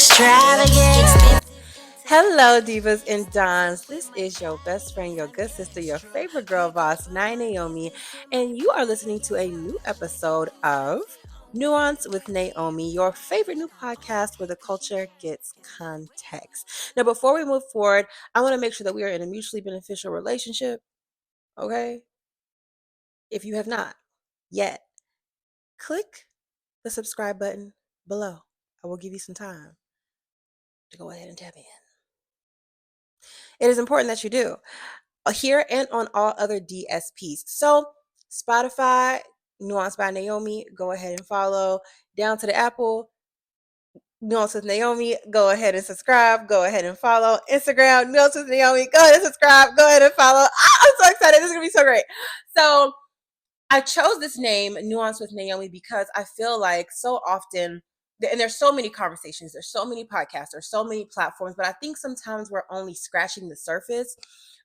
extravagant. Hello, divas and dons. This is your best friend, your good sister, your favorite girl boss, Naomi, and you are listening to a new episode of Nuance with Naomi, your favorite new podcast where the culture gets context. Now, before we move forward, I want to make sure that we are in a mutually beneficial relationship, okay? If you have not yet, click the subscribe button below. I will give you some time to go ahead and tap in. It is important that you do here and on all other DSPs. So Spotify, Nuance by Naomi, go ahead and follow. Down to the Apple, Nuance with Naomi, go ahead and subscribe. Go ahead and follow. Instagram, Nuance with Naomi, go ahead and subscribe. Go ahead and follow. I'm so excited. This is going to be so great. So I chose this name, Nuance with Naomi, because I feel like so often, and there's so many conversations, there's so many podcasts, there's so many platforms, but I think sometimes we're only scratching the surface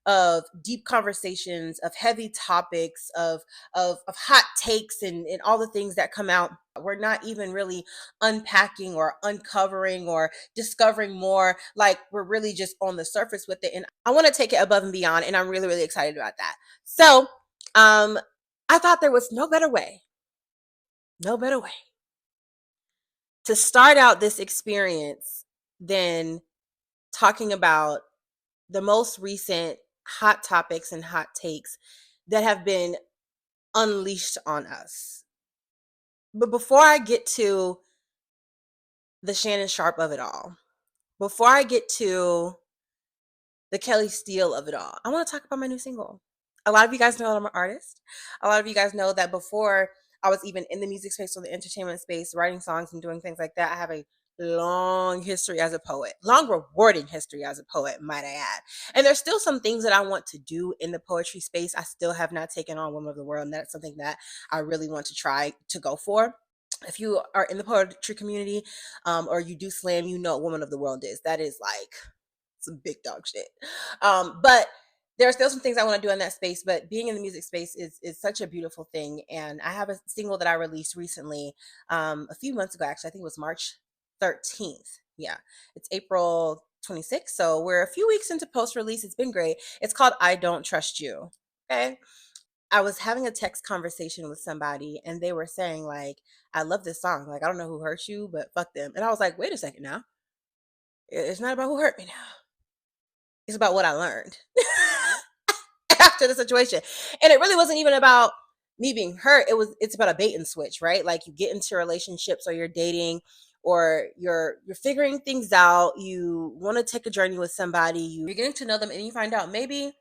of deep conversations, of heavy topics, of hot takes and all the things that come out. We're not even really unpacking or uncovering or discovering more. Like we're really just on the surface with it. And I want to take it above and beyond. And I'm really, really excited about that. So I thought there was no better way to start out this experience than talking about the most recent hot topics and hot takes that have been unleashed on us. But before I get to the Shannon Sharpe of it all, before I get to the Kelley Steel of it all, I want to talk about my new single. A lot of you guys know that I'm an artist. A lot of you guys know that before I was even in the music space or the entertainment space, writing songs and doing things like that, I have a long history as a poet, long rewarding history as a poet, might I add. And there's still some things that I want to do in the poetry space. I still have not taken on Woman of the World, and that's something that I really want to try to go for. If you are in the poetry community or you do slam, you know what Woman of the World is. That is like some big dog shit. But there are still some things I want to do in that space, but being in the music space is such a beautiful thing. And I have a single that I released recently, a few months ago, actually. I think it was March 13th. Yeah, it's April 26th. So we're a few weeks into post-release. It's been great. It's called I Don't Trust You. Okay. I was having a text conversation with somebody and they were saying like, I love this song. Like, I don't know who hurt you, but fuck them. And I was like, wait a second now. It's not about who hurt me now. It's about what I learned after the situation. And it really wasn't even about me being hurt. It's about a bait and switch, right? Like you get into relationships or you're dating or you're figuring things out. You want to take a journey with somebody. You're getting to know them and you find out maybe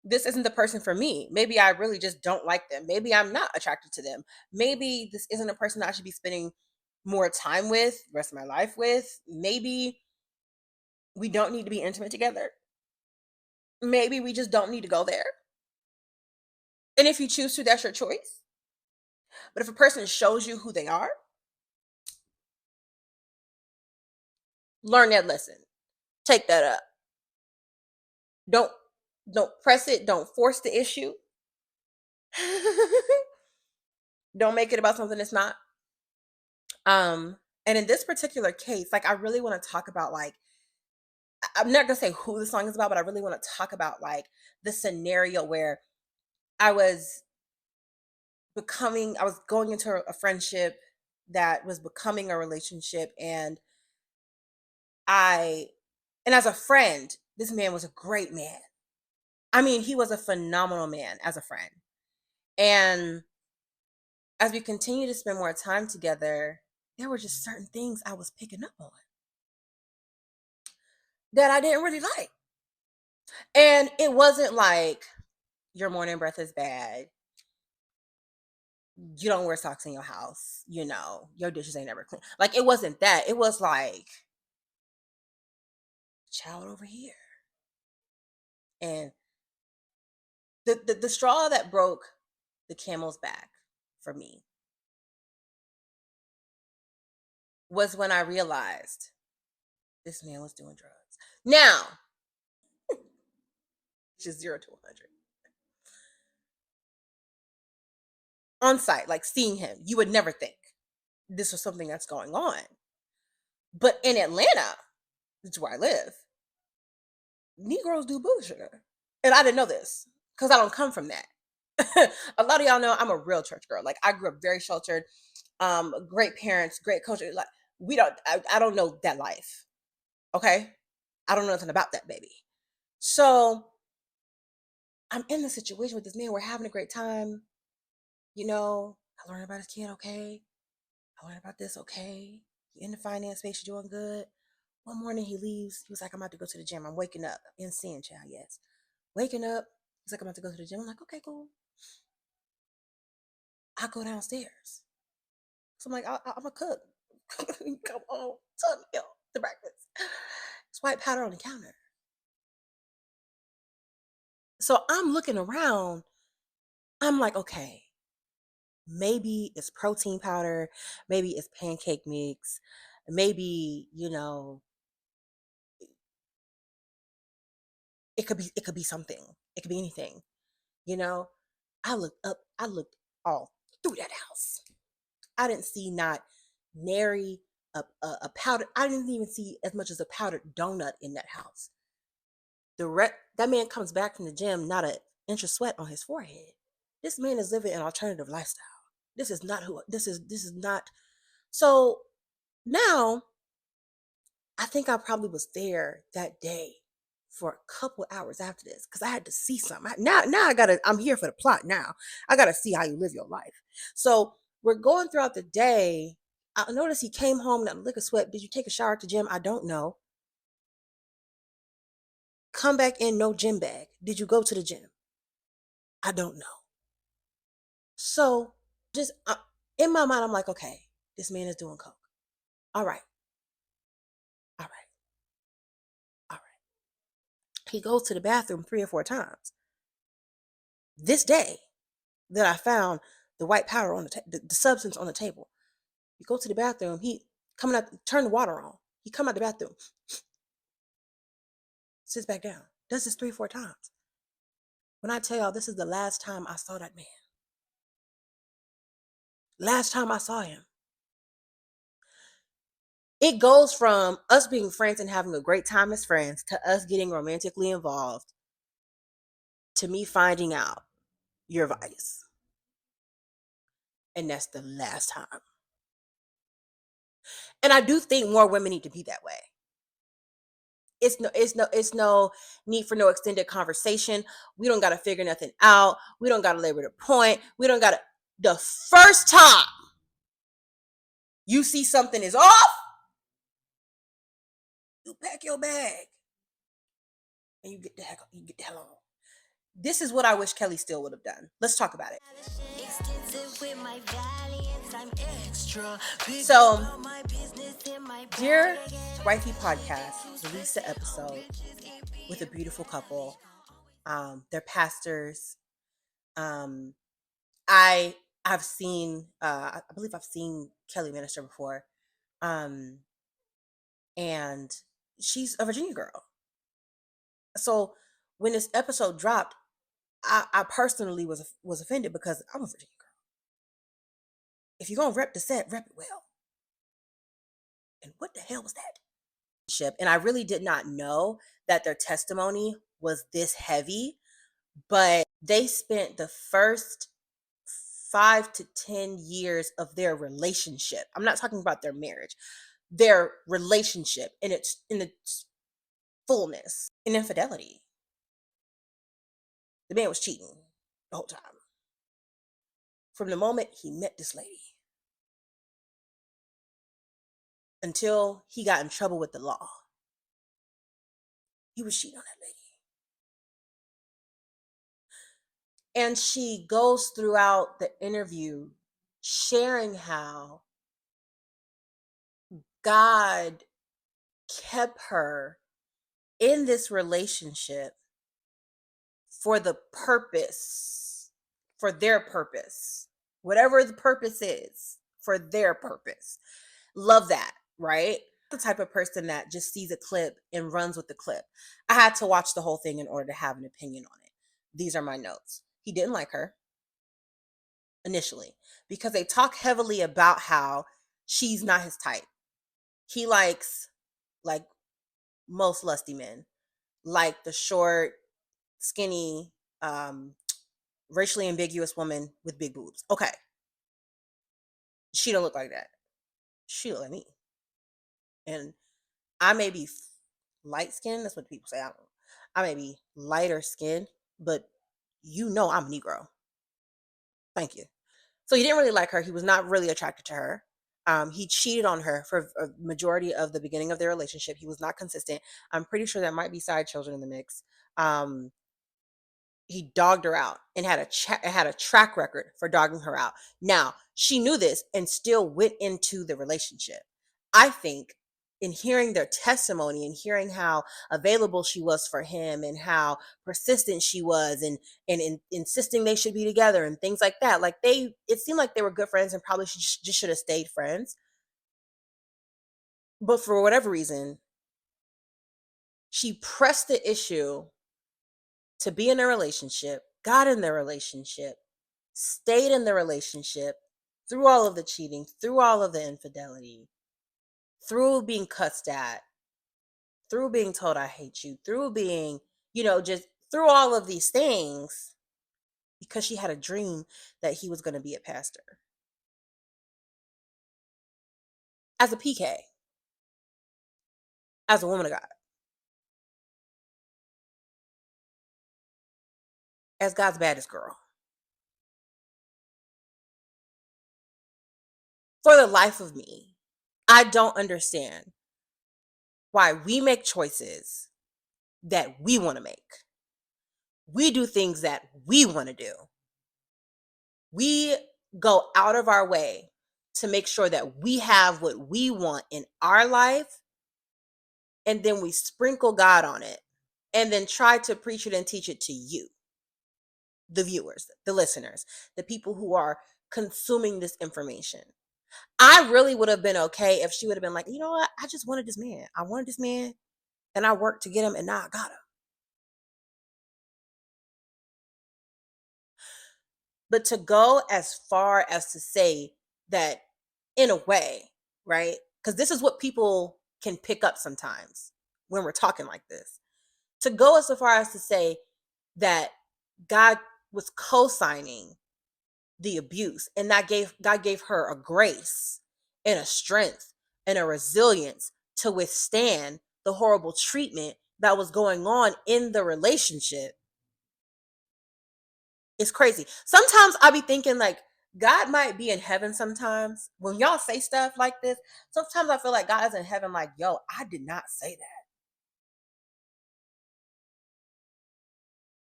this isn't the person for me. Maybe I really just don't like them. Maybe I'm not attracted to them. Maybe this isn't a person I should be spending more time with, the rest of my life with. Maybe we don't need to be intimate together. Maybe we just don't need to go there. And if you choose to, that's your choice. But if a person shows you who they are, learn that lesson. Take that up. Don't press it. Don't force the issue. Don't make it about something that's not. And in this particular case, like I really want to talk about like I'm not gonna say who the song is about, but I really want to talk about like the scenario where I was going into a friendship that was becoming a relationship, and as a friend, this man was a great man. I mean, he was a phenomenal man as a friend. And as we continue to spend more time together, there were just certain things I was picking up on that I didn't really like. And it wasn't like your morning breath is bad. You don't wear socks in your house. You know, your dishes ain't ever clean. Like, it wasn't that. It was like, child over here. And the straw that broke the camel's back for me was when I realized this man was doing drugs. Now, just 0 to 100. On site, like seeing him, you would never think this was something that's going on. But in Atlanta, which is where I live, Negroes do booty sugar. And I didn't know this because I don't come from that. A lot of y'all know I'm a real church girl. Like, I grew up very sheltered, great parents, great culture. Like, I don't know that life. Okay. I don't know nothing about that, baby. So I'm in the situation with this man. We're having a great time. I learned about his kid. Okay. I learned about this. Okay. You're in the finance space. You're doing good. One morning he leaves. He was like, I'm about to go to the gym. I'm waking up. In sin, child, yes. Waking up. He's like, I'm about to go to the gym. I'm like, okay, cool. I go downstairs. So I'm like, I'm a cook. Come on, son, the breakfast. It's white powder on the counter. So I'm looking around. I'm like, okay, maybe it's protein powder. Maybe it's pancake mix. Maybe, it could be something. It could be anything. You know, I looked up, I looked all through that house. I didn't see not nary a powder. I didn't even see as much as a powdered donut in that house. That man comes back from the gym, not an inch of sweat on his forehead. This man is living an alternative lifestyle. This is not who. This is not. So now I think I probably was there that day for a couple hours after this because I had to see something. Now I gotta. I'm here for the plot. Now I gotta see how you live your life. So we're going throughout the day. I noticed he came home in a lick of sweat. Did you take a shower at the gym? I don't know. Come back in, no gym bag. Did you go to the gym? I don't know. So just in my mind, I'm like, okay, this man is doing coke. All right, all right, all right. He goes to the bathroom 3 or 4 times. This day that I found the white powder on the substance on the table, he goes to the bathroom. He coming out, turn the water on. He come out the bathroom, sits back down. Does this 3 or 4 times. When I tell y'all, this is the last time I saw that man. Last time I saw him. It goes from us being friends and having a great time as friends to us getting romantically involved to me finding out your vice. And that's the last time. And I do think more women need to be that way. It's no need for no extended conversation. We don't gotta figure nothing out. We don't gotta labor the point. We don't gotta the first time you see something is off, you pack your bag and you get the hell on. This is what I wish Kelley Steel would have done. Let's talk about it. So, Dear Wifey podcast released an episode with a beautiful couple. They're pastors. I've seen, I believe I've seen Kelley minister before, and she's a Virginia girl. So when this episode dropped, I personally was offended because I'm a Virginia girl. If you're gonna rep the set, rep it well. And what the hell was that? And I really did not know that their testimony was this heavy, but they spent the first 5 to 10 years of their relationship. I'm not talking about their marriage, their relationship in its fullness, in infidelity. The man was cheating the whole time. From the moment he met this lady until he got in trouble with the law, he was cheating on that lady. And she goes throughout the interview sharing how God kept her in this relationship for the purpose, for their purpose, whatever the purpose is, for their purpose. Love that, right? The type of person that just sees a clip and runs with the clip. I had to watch the whole thing in order to have an opinion on it. These are my notes. He didn't like her initially because they talk heavily about how she's not his type. He likes, like most lusty men, like the short, skinny, racially ambiguous woman with big boobs. Okay, she don't look like that. She look like me, and I may be light skinned. That's what people say. I may be lighter skinned, but I'm a Negro. Thank you. So he didn't really like her. He was not really attracted to her. He cheated on her for a majority of the beginning of their relationship. He was not consistent. I'm pretty sure there might be side children in the mix. Um, he dogged her out and had a track record for dogging her out. Now, she knew this and still went into the relationship. I think in hearing their testimony and hearing how available she was for him and how persistent she was and insisting they should be together and things like that. Like it seemed like they were good friends and probably just should have stayed friends. But for whatever reason, she pressed the issue to be in a relationship, got in the relationship, stayed in the relationship through all of the cheating, through all of the infidelity, through being cussed at, through being told I hate you, through being, just through all of these things because she had a dream that he was going to be a pastor. As a PK, as a woman of God, as God's baddest girl. For the life of me, I don't understand why we make choices that we want to make. We do things that we want to do. We go out of our way to make sure that we have what we want in our life, and then we sprinkle God on it and then try to preach it and teach it to you, the viewers, the listeners, the people who are consuming this information. I really would have been okay if she would have been like, you know what? I just wanted this man. I wanted this man and I worked to get him and now I got him. But to go as far as to say that, in a way, right? Because this is what people can pick up sometimes when we're talking like this. To go as far as to say that God was co-signing the abuse and that God gave her a grace and a strength and a resilience to withstand the horrible treatment that was going on in the relationship. It's crazy. Sometimes I be thinking like God might be in heaven sometimes. When y'all say stuff like this, sometimes I feel like God is in heaven like, yo, I did not say that.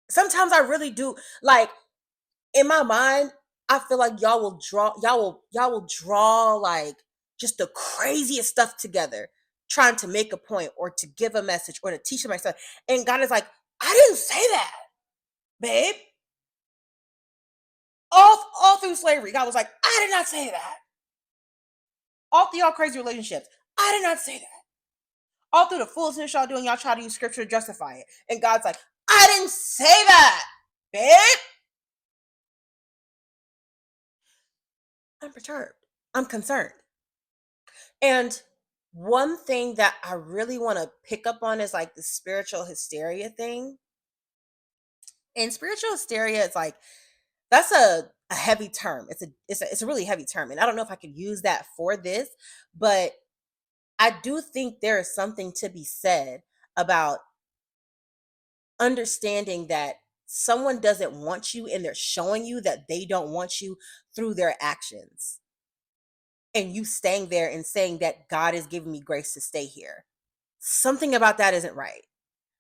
Sometimes I really do. Like in my mind, I feel like y'all will draw like just the craziest stuff together, trying to make a point or to give a message or to teach them myself. And God is like, I didn't say that, babe. All through slavery, God was like, I did not say that. All through y'all crazy relationships, I did not say that. All through the foolishness y'all doing, y'all try to use scripture to justify it. And God's like, I didn't say that, babe. I'm perturbed. I'm concerned. And one thing that I really want to pick up on is like the spiritual hysteria thing. And spiritual hysteria is like, that's a heavy term. It's a really heavy term. And I don't know if I could use that for this, but I do think there is something to be said about understanding that someone doesn't want you and they're showing you that they don't want you through their actions. And you staying there and saying that God is giving me grace to stay here. Something about that isn't right.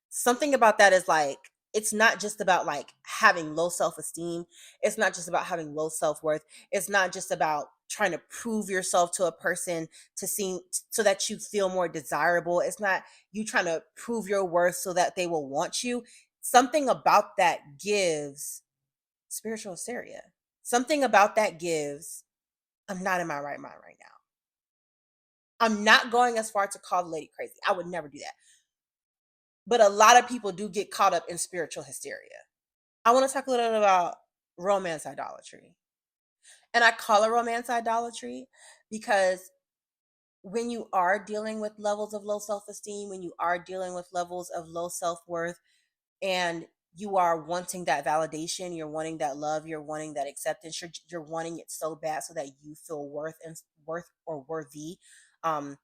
Something about that is like, it's not just about like having low self-esteem. It's not just about having low self-worth. It's not just about trying to prove yourself to a person to seem so that you feel more desirable. It's not you trying to prove your worth so that they will want you. Something about that gives spiritual hysteria. Something about that gives, I'm not in my right mind right now. I'm not going as far to call the lady crazy. I would never do that. But a lot of people do get caught up in spiritual hysteria. I want to talk a little bit about romance idolatry. And I call it romance idolatry because when you are dealing with levels of low self-esteem, when you are dealing with levels of low self-worth, and you are wanting that validation, you're wanting that love, you're wanting that acceptance, you're wanting it so bad so that you feel worth or worthy. um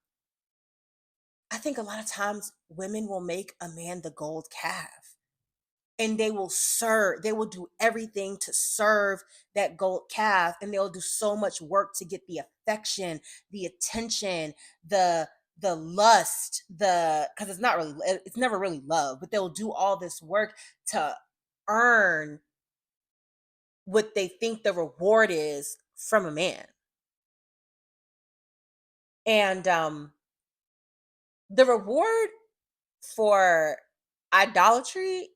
I think a lot of times women will make a man the gold calf, and they will do everything to serve that gold calf, and they'll do so much work to get the affection, the attention, the lust, because it's never really love, but they'll do all this work to earn what they think the reward is from a man. And the reward for idolatry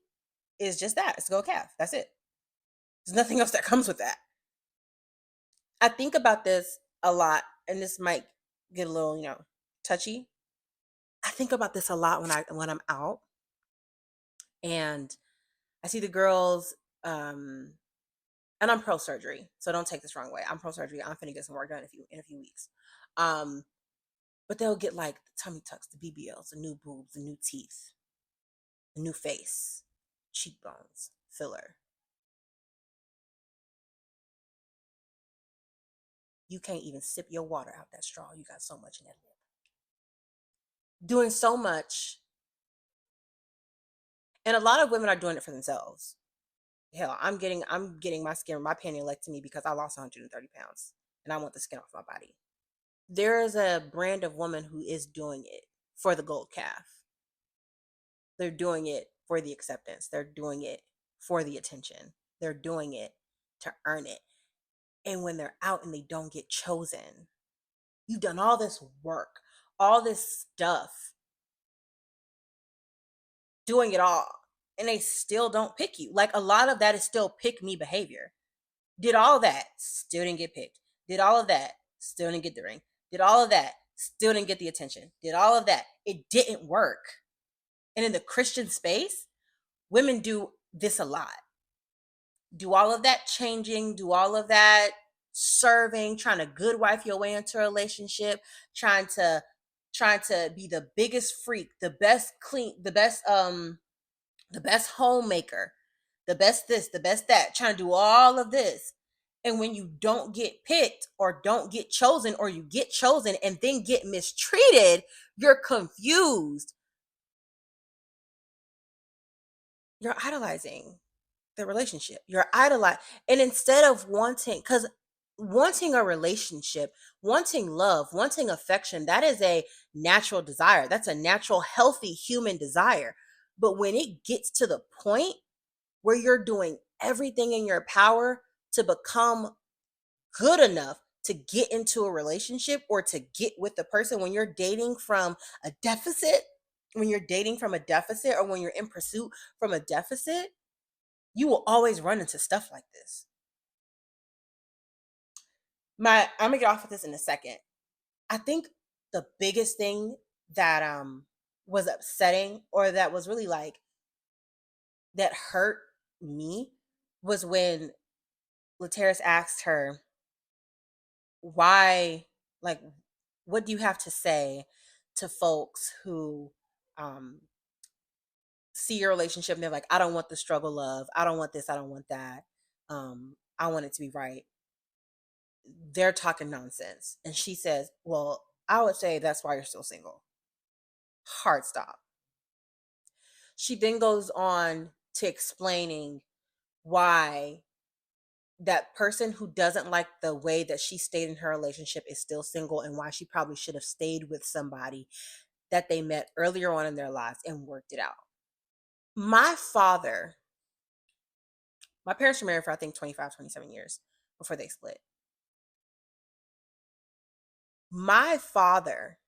is just that, it's a gold calf. That's it. There's nothing else that comes with that. I think about this a lot, and this might get a little, touchy. I think about this a lot when I'm out and I see the girls, and I'm pro surgery, so don't take this wrong way. I'm pro surgery. I'm finna get some work done in a few weeks. Um, but they'll get like the tummy tucks, the BBLs, the new boobs, the new teeth, the new face, cheekbones, filler. You can't even sip your water out that straw. You got so much in that lip. Doing so much. And a lot of women are doing it for themselves. Hell, I'm getting my skin, my pantylectomy because I lost 130 pounds and I want the skin off my body. There is a brand of woman who is doing it for the gold calf. They're doing it for the acceptance. They're doing it for the attention. They're doing it to earn it. And when they're out and they don't get chosen, you've done all this work, all this stuff, doing it all, and they still don't pick you. Like, a lot of that is still pick me behavior. Did all that, still didn't get picked. Did all of that, still didn't get the ring. Did all of that, still didn't get the attention. Did all of that, it didn't work. And in the Christian space, women do this a lot. Do all of that changing, do all of that serving, trying to good wife your way into a relationship, trying to be the biggest freak, the best clean, the best homemaker, the best this, the best that, trying to do all of this. And when you don't get picked or don't get chosen, or you get chosen and then get mistreated, you're confused. You're idolizing the relationship. You're idolizing. And instead of wanting a relationship, wanting love, wanting affection, that is a natural desire. That's a natural, healthy human desire. But when it gets to the point where you're doing everything in your power to become good enough to get into a relationship or to get with the person, when you're dating from a deficit, or when you're in pursuit from a deficit, you will always run into stuff like this. I'm gonna get off of this in a second. I think the biggest thing that was upsetting, or that was really like, that hurt me, was when Lateris asked her, why, like, what do you have to say to folks who um see your relationship and they're like, I don't want the struggle of, I don't want this, I don't want that, I want it to be right. They're talking nonsense. And she says, well, I would say that's why you're still single. Hard stop. She then goes on to explaining why that person who doesn't like the way that she stayed in her relationship is still single, and why she probably should have stayed with somebody that they met earlier on in their lives and worked it out. My father, my parents were married for I think 25, 27 years before they split. My father,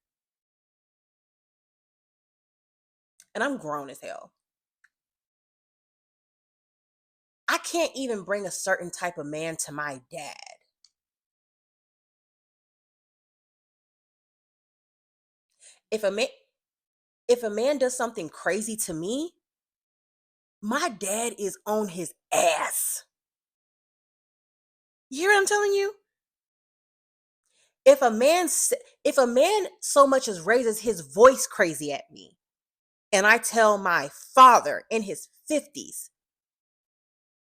and I'm grown as hell, I can't even bring a certain type of man to my dad. If a man if a man does something crazy to me, my dad is on his ass. You hear what I'm telling you? If a man If a man so much as raises his voice crazy at me, and I tell my father in his 50s,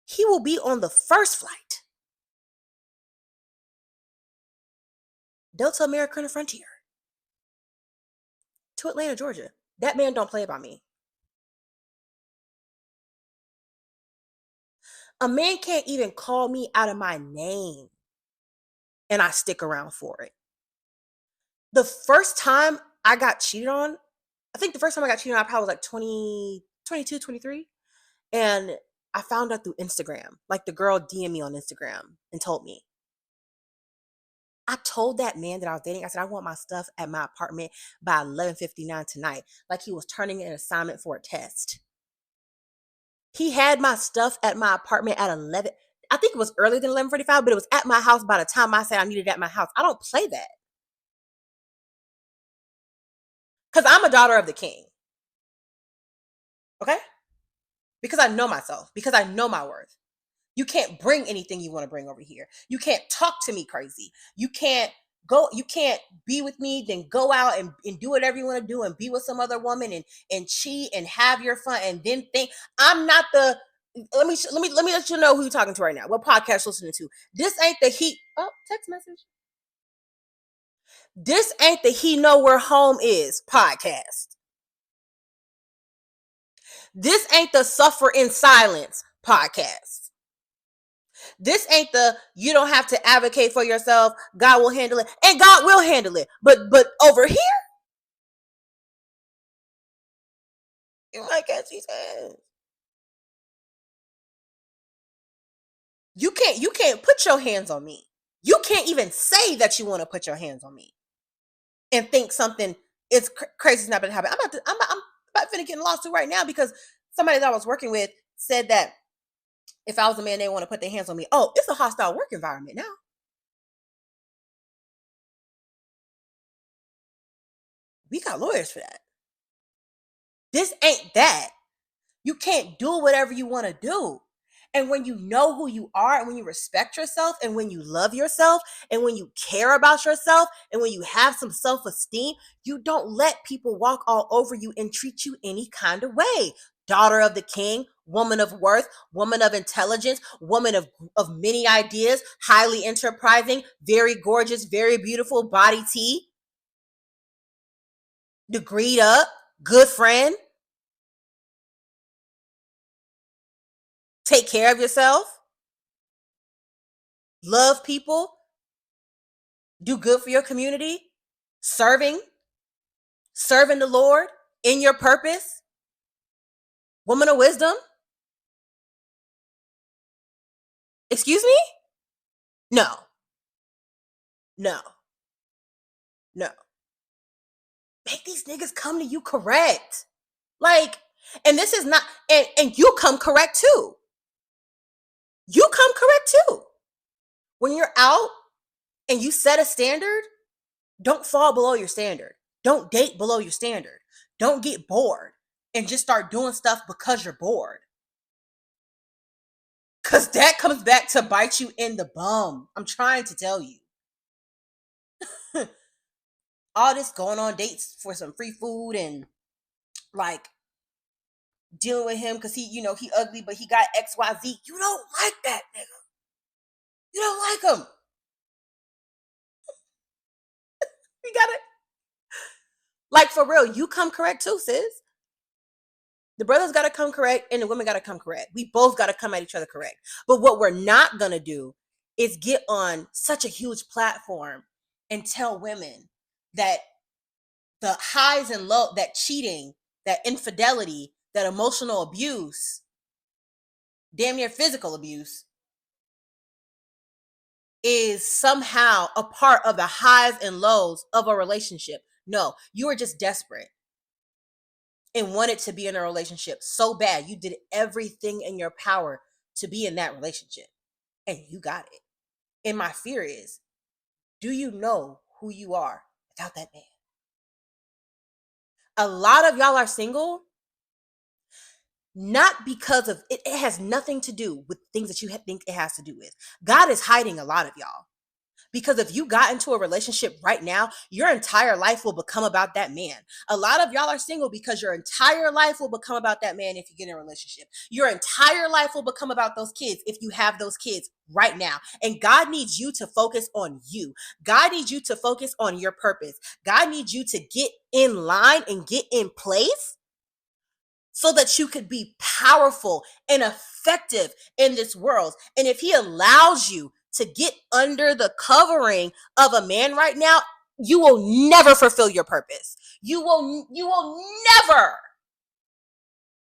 he will be on the first flight Delta American Frontier to Atlanta, Georgia. That man don't play about me. A man can't even call me out of my name and I stick around for it. The first time I got cheated on, I think the first time I got cheated on, I probably was like 20, 22, 23. And I found out through Instagram. Like the girl DM'd me on Instagram and told me. I told that man that I was dating, I said, I want my stuff at my apartment by 11:59 tonight. Like he was turning in an assignment for a test. He had my stuff at my apartment at 11. I think it was earlier than 11:45, but it was at my house by the time I said I needed it at my house. I don't play that. Because I'm a daughter of the king. Okay? Because I know myself. Because I know my worth. You can't bring anything you want to bring over here. You can't talk to me crazy. You can't be with me, then go out and do whatever you want to do and be with some other woman and cheat and have your fun and then think I'm not the let me let you know who you're talking to right now. What podcast you're listening to. This ain't the text message. This ain't the he know where home is podcast. This ain't the suffer in silence podcast. This ain't the you don't have to advocate for yourself. God will handle it. And God will handle it. But over here, you might catch these hands. You can't put your hands on me. You can't even say that you want to put your hands on me and think something is crazy is not going to happen. I'm about to get in a lawsuit right now because somebody that I was working with said that if I was a man, they want to put their hands on me. Oh, it's a hostile work environment now. We got lawyers for that. This ain't that. You can't do whatever you want to do. And when you know who you are and when you respect yourself and when you love yourself and when you care about yourself and when you have some self-esteem, you don't let people walk all over you and treat you any kind of way. Daughter of the king, woman of worth, woman of intelligence, woman of many ideas, highly enterprising, very gorgeous, very beautiful, body tea, degreed up, good friend. Take care of yourself. Love people. Do good for your community. Serving the Lord in your purpose. Woman of wisdom. Excuse me? No. Make these niggas come to you correct. Like, and this is not, and you come correct too. You come correct too. When you're out and you set a standard, don't fall below your standard. Don't date below your standard. Don't get bored and just start doing stuff because you're bored. Because that comes back to bite you in the bum. I'm trying to tell you. All this going on dates for some free food and like dealing with him because he ugly, but he got XYZ. You don't like that nigga. You don't like him. You gotta, like, for real, you come correct too, sis. The brothers gotta come correct and the women gotta come correct. We both gotta come at each other correct. But what we're not gonna do is get on such a huge platform and tell women that the highs and lows, that cheating, that infidelity, that emotional abuse, damn near physical abuse, is somehow a part of the highs and lows of a relationship. No, you were just desperate and wanted to be in a relationship so bad. You did everything in your power to be in that relationship and you got it. And my fear is, do you know who you are without that man? A lot of y'all are single, not because of it. It has nothing to do with things that you think it has to do with. God is hiding a lot of y'all. Because if you got into a relationship right now, your entire life will become about that man. A lot of y'all are single because your entire life will become about that man if you get in a relationship. Your entire life will become about those kids if you have those kids right now. And God needs you to focus on you. God needs you to focus on your purpose. God needs you to get in line and get in place so that you could be powerful and effective in this world. And if he allows you to get under the covering of a man right now, you will never fulfill your purpose. You will never,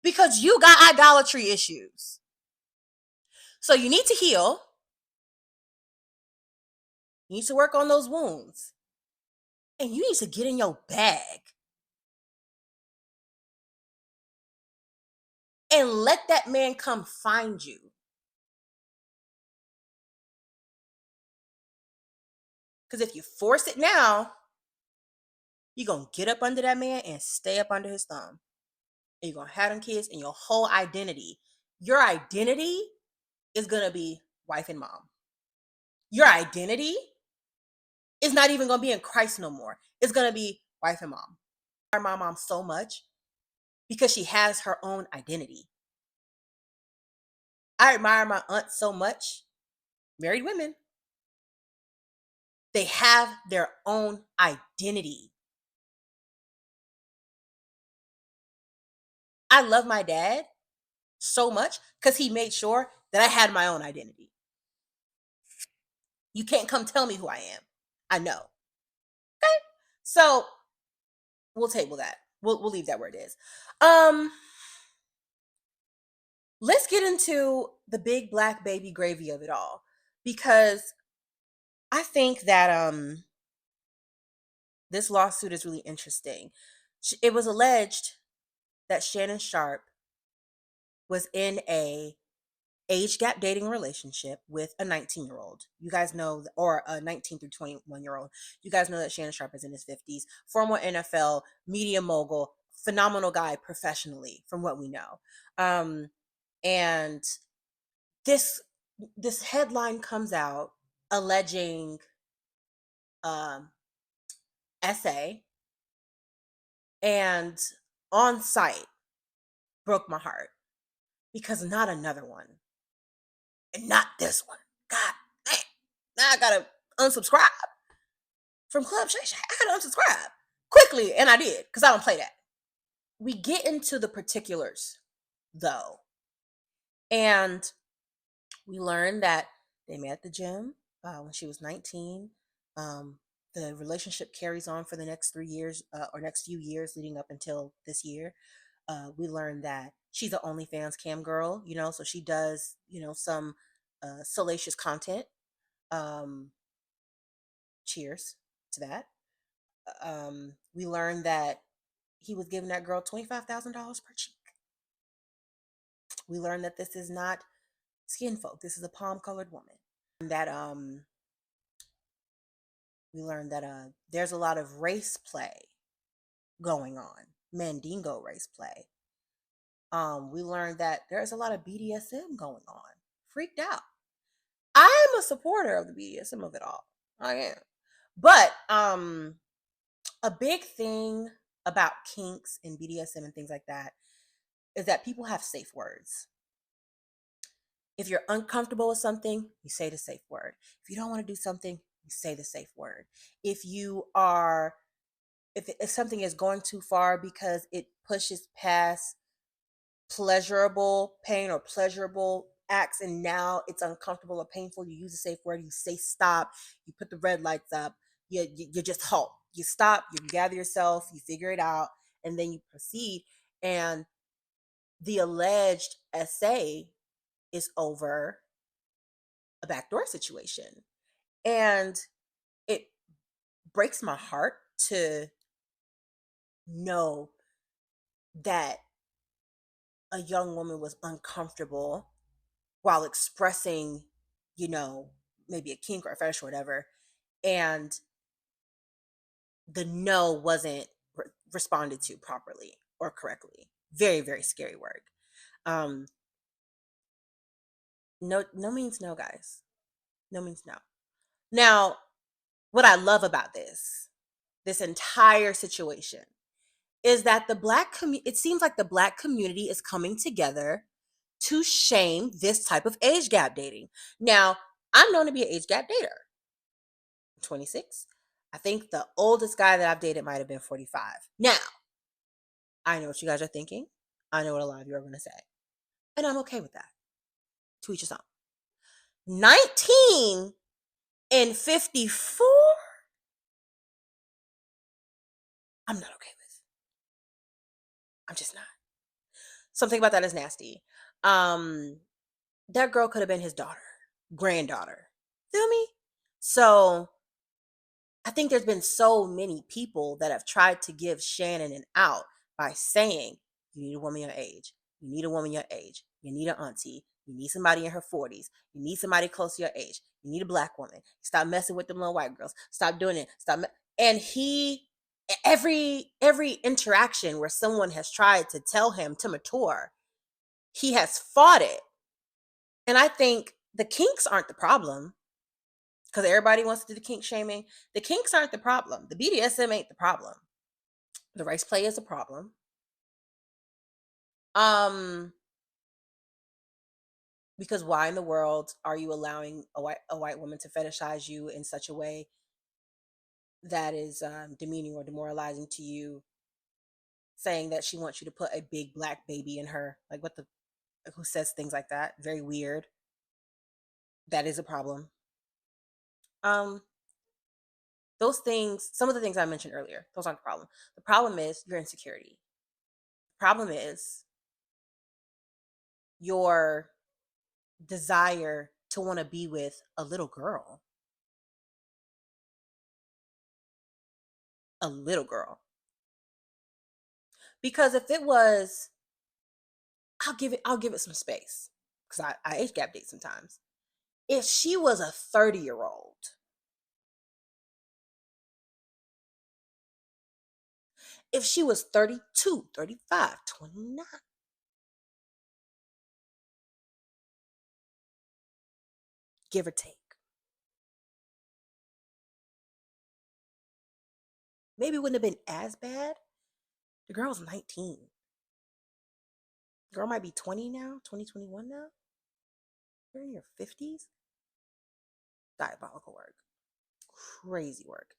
because you got idolatry issues. So you need to heal. You need to work on those wounds. And you need to get in your bag and let that man come find you. Because if you force it now, you're going to get up under that man and stay up under his thumb. And you're going to have them kids, and your whole identity, your identity is going to be wife and mom. Your identity is not even going to be in Christ no more. It's going to be wife and mom. I admire my mom so much because she has her own identity. I admire my aunt so much. Married women. They have their own identity. I love my dad so much because he made sure that I had my own identity. You can't come tell me who I am. I know. Okay. So we'll table that. We'll leave that where it is. Let's get into the big black baby gravy of it all, because I think that this lawsuit is really interesting. It was alleged that Shannon Sharpe was in a age gap dating relationship with a 19-year-old. You guys know, or a 19 through 21-year-old. You guys know that Shannon Sharpe is in his 50s, former NFL media mogul, phenomenal guy professionally, from what we know. And this headline comes out alleging essay, and on site broke my heart, because not another one, and not this one. God dang. Now I gotta unsubscribe from Club Shay Shay. I gotta unsubscribe quickly, and I did, because I don't play that. We get into the particulars, though, and we learned that they met at the gym when she was 19. The relationship carries on for the next 3 years, or next few years leading up until this year. We learned that she's an OnlyFans cam girl, so she does, some salacious content. Cheers to that. We learned that he was giving that girl $25,000 per cheek. We learned that this is not skin folk. This is a palm colored woman. That we learned that there's a lot of race play going on, Mandingo race play. We learned that there's a lot of BDSM going on. Freaked out. I am a supporter of the BDSM of it all. I am. But a big thing about kinks and BDSM and things like that is that people have safe words. If you're uncomfortable with something, you say the safe word. If you don't want to do something, you say the safe word. If something is going too far because it pushes past pleasurable pain or pleasurable acts, and now it's uncomfortable or painful, you use a safe word. You say stop. You put the red lights up. You just halt. You stop. You gather yourself. You figure it out, and then you proceed. And the alleged essay is over a backdoor situation, and it breaks my heart to know that a young woman was uncomfortable while expressing, maybe a kink or a fetish or whatever, and the no wasn't responded to properly or correctly. Very, very scary word. No means no, guys. No means no. Now, what I love about this entire situation is that it seems like the Black community is coming together to shame this type of age gap dating. Now, I'm known to be an age gap dater. I'm 26. I think the oldest guy that I've dated might have been 45. Now, I know what you guys are thinking. I know what a lot of you are going to say. And I'm okay with that. To each his own. 19 and 54, I'm not okay with. I'm just not. Something about that is nasty. That girl could have been his daughter, granddaughter. Feel me? So I think there's been so many people that have tried to give Shannon an out by saying, you need a woman your age. You need a woman your age. You need an auntie. You need somebody in her 40s. You need somebody close to your age. You need a Black woman. Stop messing with them little white girls. Stop doing it. And he, every interaction where someone has tried to tell him to mature, he has fought it. And I think the kinks aren't the problem, because everybody wants to do the kink shaming. The kinks aren't the problem. The BDSM ain't the problem. The race play is a problem. Because why in the world are you allowing a white woman to fetishize you in such a way that is demeaning or demoralizing to you, saying that she wants you to put a big Black baby in her? Like, who says things like that? Very weird. That is a problem. Those things, some of the things I mentioned earlier, those aren't the problem. The problem is your insecurity. The problem is your desire to want to be with a little girl. A little girl. Because if it was, I'll give it some space. Because I age gap date sometimes. If she was a 30-year-old, if she was 32, 35, 29, give or take, maybe it wouldn't have been as bad. The girl's 19. The girl might be 20 now, 2021 now. You're in your 50s. Diabolical work. Crazy work.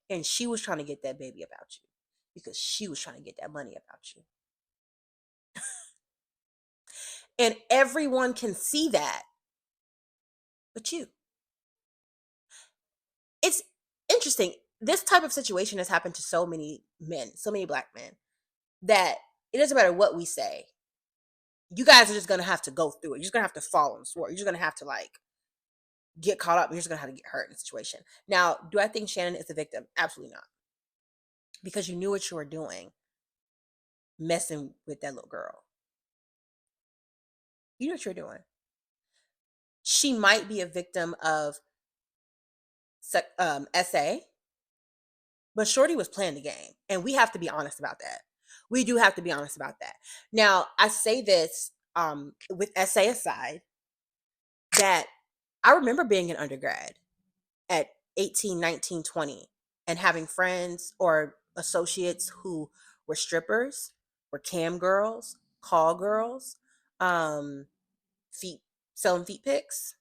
And she was trying to get that baby about you because she was trying to get that money about you. And everyone can see that but you. It's interesting. This type of situation has happened to so many men, so many Black men, that it doesn't matter what we say. You guys are just going to have to go through it. You're just going to have to fall on the sword. You're just going to have to get caught up. And you're just going to have to get hurt in the situation. Now, do I think Shannon is the victim? Absolutely not. Because you knew what you were doing, messing with that little girl. You knew what you were doing. She might be a victim of SA, but Shorty was playing the game. And we have to be honest about that. We do have to be honest about that. Now, I say this with SA aside, that I remember being an undergrad at 18, 19, 20 and having friends or associates who were strippers, were cam girls, call girls, feet selling feet pics.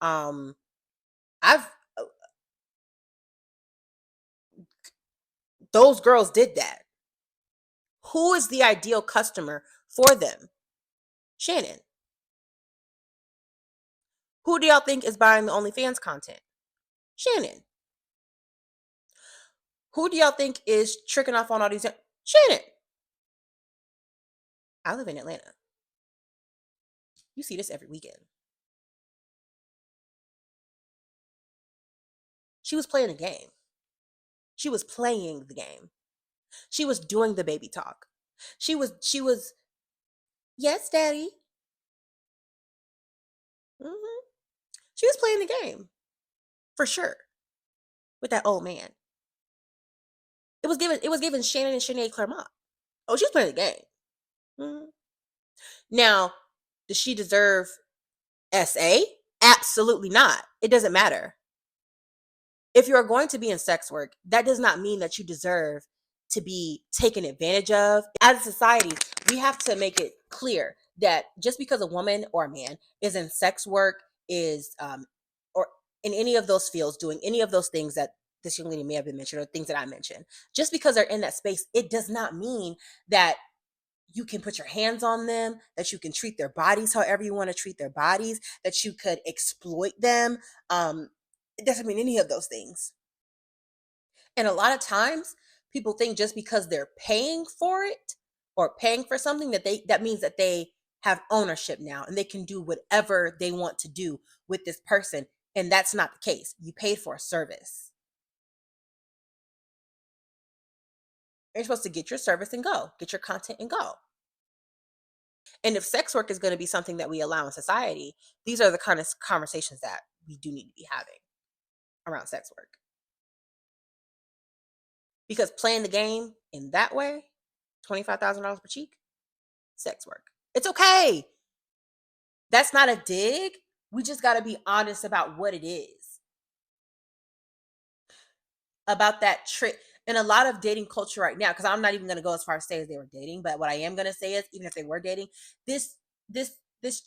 I've Those girls did that. Who is the ideal customer for them? Shannon. Who do y'all think is buying the OnlyFans content? Shannon. Who do y'all think is tricking off on all these? Shannon. I live in Atlanta. You see this every weekend. She was playing the game. She was playing the game. She was doing the baby talk. She was, yes, daddy. She was playing the game. For sure. With that old man. It was given Shannon and Sinead Claremont. Oh, she was playing the game. Now, does she deserve SA? Absolutely not. It doesn't matter. if you're going to be in sex work, that does not mean that you deserve to be taken advantage of. As a society, we have to make it clear that just because a woman or a man is in sex work, or in any of those fields, doing any of those things that this young lady may have been mentioned, or things that I mentioned, just because they're in that space, it does not mean that you can put your hands on them, that you can treat their bodies however you want to treat their bodies, that you could exploit them. It doesn't mean any of those things. And a lot of times people think just because they're paying for it or paying for something that means that they have ownership now and they can do whatever they want to do with this person. And that's not the case. You paid for a service. You're supposed to get your service and go, get your content and go. And if sex work is going to be something that we allow in society, these are the kind of conversations that we do need to be having around sex work. Because playing the game in that way, $25,000 per cheek, sex work. It's okay. That's not a dig. We just got to be honest about what it is. About that trick. And a lot of dating culture right now, because I'm not even going to go as far as say as they were dating, but what I am going to say is, even if they were dating, this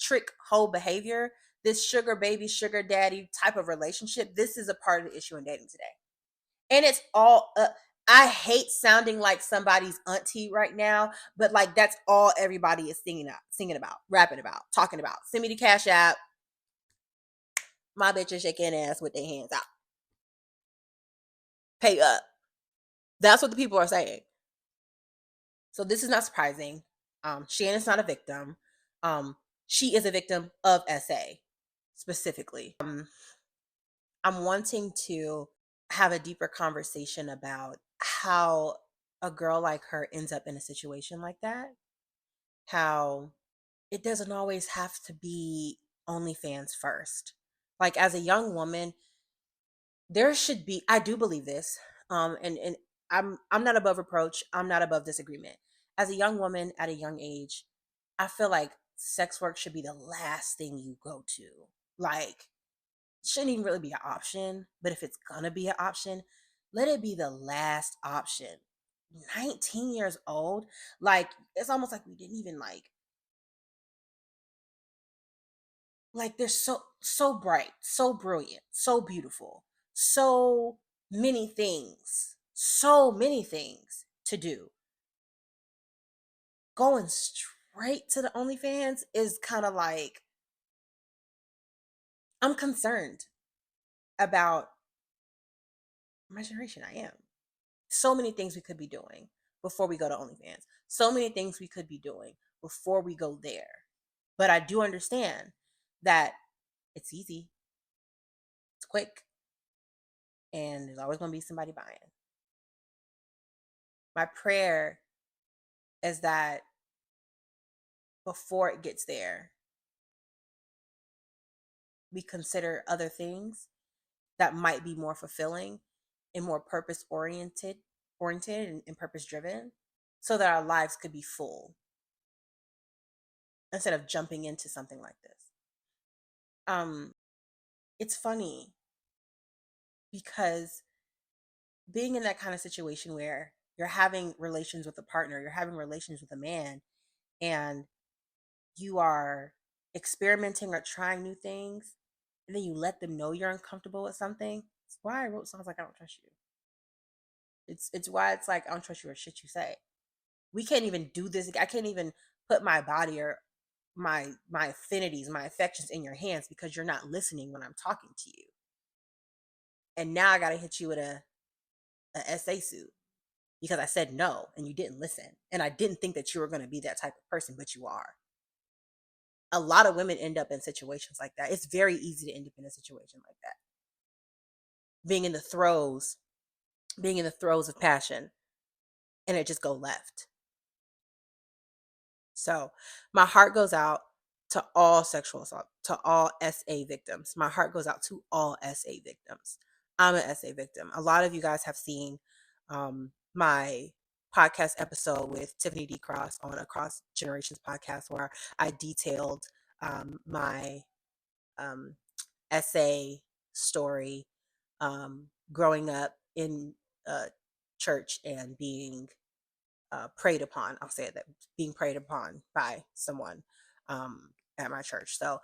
trick whole behavior, this sugar baby, sugar daddy type of relationship, this is a part of the issue in dating today. And it's all I hate sounding like somebody's auntie right now, but like that's all everybody is singing about, rapping about, talking about. Send me the cash app. My bitch is shaking ass with their hands out. Pay up. That's what the people are saying. So this is not surprising. Shannon's not a victim. She is a victim of SA specifically. I'm wanting to have a deeper conversation about how a girl like her ends up in a situation like that. How it doesn't always have to be OnlyFans first. Like as a young woman, there should be, I do believe this, and I'm not above reproach, I'm not above disagreement. As a young woman at a young age, I feel like sex work should be the last thing you go to. Like, shouldn't even really be an option, but if it's gonna be an option, let it be the last option. 19 years old, like it's almost like we didn't even like they're so bright, so brilliant, so beautiful, so so many things to do. Going straight to the OnlyFans is kind of like, I'm concerned about my generation. I am. So many things we could be doing before we go to OnlyFans. So many things we could be doing before we go there. But I do understand that it's easy, it's quick, and there's always going to be somebody buying. My prayer is that before it gets there, we consider other things that might be more fulfilling and more purpose oriented and purpose driven, so that our lives could be full instead of jumping into something like this. It's funny because being in that kind of situation where you're having relations with a partner, you're having relations with a man, and you are experimenting or trying new things, and then you let them know you're uncomfortable with something. It's why I wrote songs like I Don't Trust You. It's why it's like I don't trust you or shit you say. We can't even do this. I can't even put my body or my affinities, my affections in your hands because you're not listening when I'm talking to you. And now I gotta hit you with a SA suit because I said no and you didn't listen. And I didn't think that you were gonna be that type of person, but you are. A lot of women end up in situations like that. It's very easy to end up in a situation like that. Being in the throes of passion, and it just go left. So my heart goes out to all sexual assault, to all SA victims. My heart goes out to all SA victims. I'm an SA victim. A lot of you guys have seen my podcast episode with Tiffany D. Cross on Across Generations podcast, where I detailed my SA story, growing up in church and being preyed upon. I'll say that, being preyed upon by someone at my church. So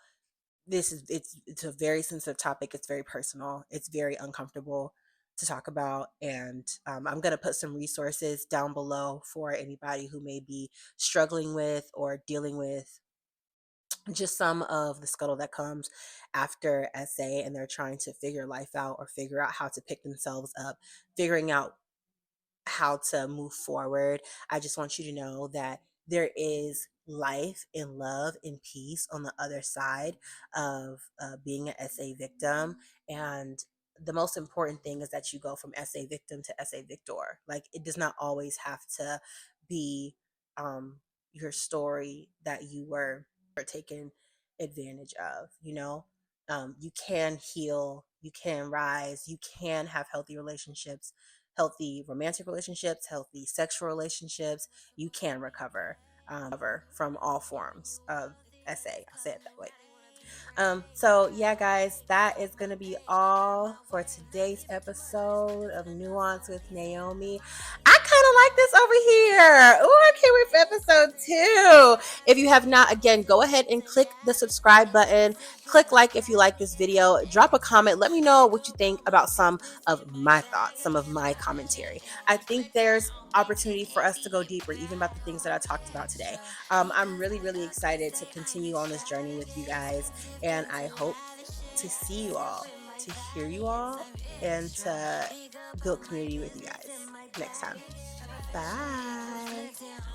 it's a very sensitive topic. It's very personal. It's very uncomfortable to talk about, and I'm going to put some resources down below for anybody who may be struggling with or dealing with just some of the scuttle that comes after SA, and they're trying to figure life out or figure out how to pick themselves up, figuring out how to move forward. I just want you to know that there is life and love and peace on the other side of being an SA victim. And the most important thing is that you go from SA victim to SA victor. Like, it does not always have to be your story that you were taken advantage of, you know? You can heal, you can rise, you can have healthy relationships, healthy romantic relationships, healthy sexual relationships. You can recover from all forms of SA. I'll say it that way. So yeah, guys, that is gonna be all for today's episode of Nuance with Naomi. I kind of like this over here. Oh, I can't wait for episode 2. If you have not, again, go ahead and click the subscribe button. Click like if you like this video. Drop a comment. Let me know what you think about some of my thoughts, some of my commentary. I think there's opportunity for us to go deeper, even about the things that I talked about today. I'm really, really excited to continue on this journey with you guys, and I hope to see you all, to hear you all, and to build community with you guys next time. Bye.